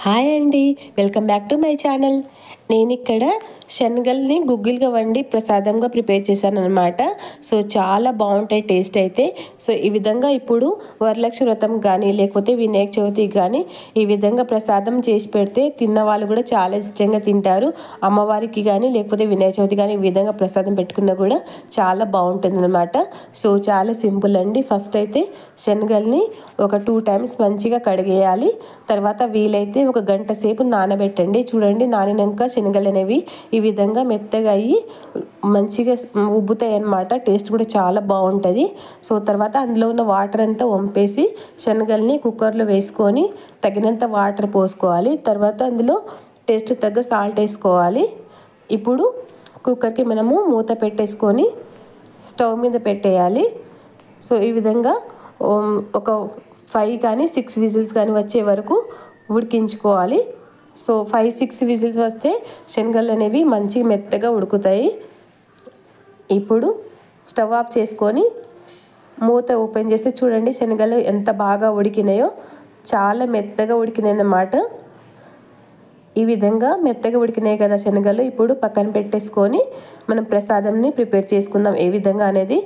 Hi అండి, welcome back to my channel. నేను ఇక్కడ శనగల్ని గుగ్గిలుగా వండి ప్రసాదంగా ప్రిపేర్ చేశాను అనమాట. సో చాలా బాగుంటాయి టేస్ట్ అయితే. సో ఈ విధంగా ఇప్పుడు వరలక్ష్మి వ్రతం కానీ లేకపోతే వినాయక చవితికి కానీ ఈ విధంగా ప్రసాదం చేసి పెడితే తిన్న వాళ్ళు కూడా చాలా ఇష్టంగా తింటారు. అమ్మవారికి కానీ లేకపోతే వినాయక చవితి కానీ ఈ విధంగా ప్రసాదం పెట్టుకున్నా కూడా చాలా బాగుంటుంది అనమాట. సో చాలా సింపుల్ అండి. ఫస్ట్ అయితే శనగల్ని ఒక 2 times మంచిగా కడిగేయాలి. తర్వాత వీలైతే ఒక గంట సేపు నానబెట్టండి. చూడండి, నానినాక శనగలు అనేవి ఈ విధంగా మెత్తగా అయ్యి మంచిగా ఉబ్బుతాయి అన్నమాట. టేస్ట్ కూడా చాలా బాగుంటుంది. సో తర్వాత అందులో ఉన్న వాటర్ అంతా వంపేసి శనగల్ని కుక్కర్లో వేసుకొని తగినంత వాటర్ పోసుకోవాలి. తర్వాత అందులో టేస్ట్ తగ్గ సాల్ట్ వేసుకోవాలి. ఇప్పుడు కుక్కర్కి మనము మూత పెట్టేసుకొని స్టవ్ మీద పెట్టేయాలి. సో ఈ విధంగా ఒక 5 కానీ 6 విజిల్స్ కానీ వచ్చే వరకు ఉడికించుకోవాలి. సో 5-6 విజిల్స్ వస్తే శనగలు అనేవి మంచిగా మెత్తగా ఉడుకుతాయి. ఇప్పుడు స్టవ్ ఆఫ్ చేసుకొని మూత ఓపెన్ చేస్తే చూడండి శనగలు ఎంత బాగా ఉడికినాయో. చాలా మెత్తగా ఉడికినాయి అన్నమాట. ఈ విధంగా మెత్తగా ఉడికినాయి కదా శనగలు. ఇప్పుడు పక్కన పెట్టేసుకొని మనం ప్రసాదంని ప్రిపేర్ చేసుకుందాం ఏ విధంగా అనేది.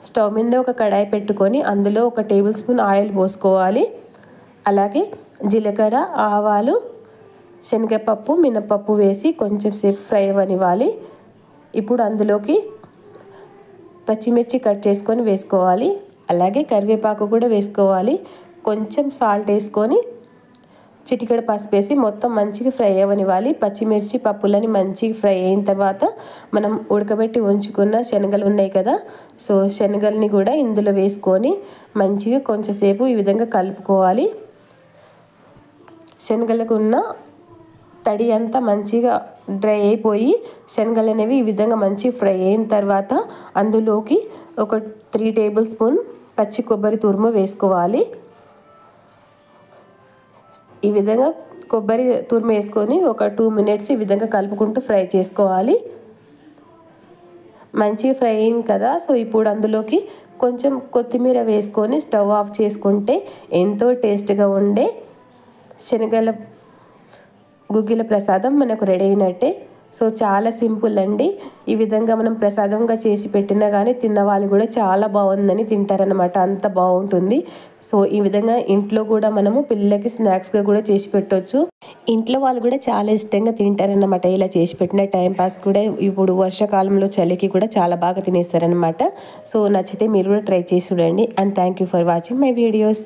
స్టవ్ మీద ఒక కడాయి పెట్టుకొని అందులో ఒక టేబుల్ స్పూన్ ఆయిల్ పోసుకోవాలి. అలాగే జీలకర్ర, ఆవాలు, శనగపప్పు, మినపప్పు వేసి కొంచెం సేపు ఫ్రై అవ్వనివ్వాలి. ఇప్పుడు అందులోకి పచ్చిమిర్చి కట్ చేసుకొని వేసుకోవాలి. అలాగే కరివేపాకు కూడా వేసుకోవాలి. కొంచెం సాల్ట్ వేసుకొని చిటికెడు పసుపు వేసి మొత్తం మంచిగా ఫ్రై అవ్వనివ్వాలి. పచ్చిమిర్చి పప్పులని మంచిగా ఫ్రై అయిన తర్వాత మనం ఉడకబెట్టి ఉంచుకున్న శనగలు ఉన్నాయి కదా, సో శనగల్ని కూడా ఇందులో వేసుకొని మంచిగా కొంచెంసేపు ఈ విధంగా కలుపుకోవాలి. శనగలకు ఉన్న తడి అంతా మంచిగా డ్రై అయిపోయి శనగలు అనేవి ఈ విధంగా మంచిగా ఫ్రై అయిన తర్వాత అందులోకి ఒక 3 టేబుల్ స్పూన్ పచ్చి కొబ్బరి తురుము వేసుకోవాలి. ఈ విధంగా కొబ్బరి తురుము వేసుకొని ఒక 2 minutes ఈ విధంగా కలుపుకుంటూ ఫ్రై చేసుకోవాలి. మంచిగా ఫ్రై అయింది కదా. సో ఇప్పుడు అందులోకి కొంచెం కొత్తిమీర వేసుకొని స్టవ్ ఆఫ్ చేసుకుంటే ఎంతో టేస్ట్గా ఉండే శనగల గుగ్గిల ప్రసాదం మనకు రెడీ అయినట్టే. సో చాలా సింపుల్ అండి. ఈ విధంగా మనం ప్రసాదంగా చేసి పెట్టినా కానీ తిన్న వాళ్ళు కూడా చాలా బాగుందని తింటారనమాట. అంత బాగుంటుంది. సో ఈ విధంగా ఇంట్లో కూడా మనము పిల్లలకి స్నాక్స్గా కూడా చేసి పెట్టవచ్చు. ఇంట్లో వాళ్ళు కూడా చాలా ఇష్టంగా తింటారనమాట. ఇలా చేసి పెట్టిన టైంపాస్ కూడా ఇప్పుడు వర్షాకాలంలో చలికి కూడా చాలా బాగా తినేస్తారనమాట. సో నచ్చితే మీరు కూడా ట్రై చేసి చూడండి. And thank you for watching my videos.